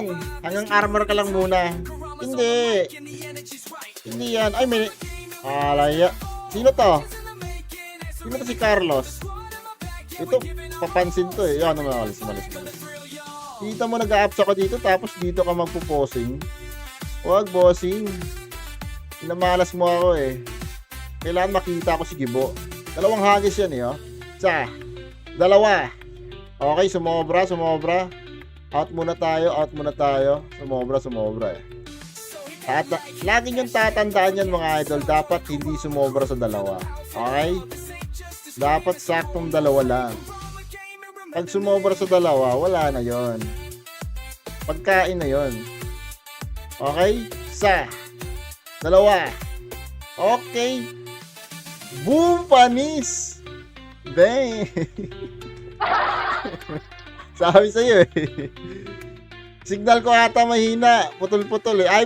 yan. Hanggang armor ka lang muna. Hindi. Hindi yan. Ay, may... Alaya. Sino to? Sino to si Carlos? Ito, papansin to eh. Yan, malis. Kita mo nag-a-apps ako dito, tapos dito ka magpo-posing. Huwag, bossing. Pinamalas mo ako eh. Kailangan makita ko si Gibo. Dalawang hagis yan eh, oh. Isa. Dalawa. Okay, sumobra. Out muna tayo. Sumobra eh. Lagi niyong tatandaan yan mga idol. Dapat hindi sumobra sa dalawa. Okay? Dapat saktong dalawa lang. Pag sumobra sa dalawa, wala na yon. Pagkain na yon. Okay? Isa. Dalawa. Okay. Boom, panis! Bang! Sabi sa'yo eh. Signal ko ata mahina. Putol-putol eh. Ay,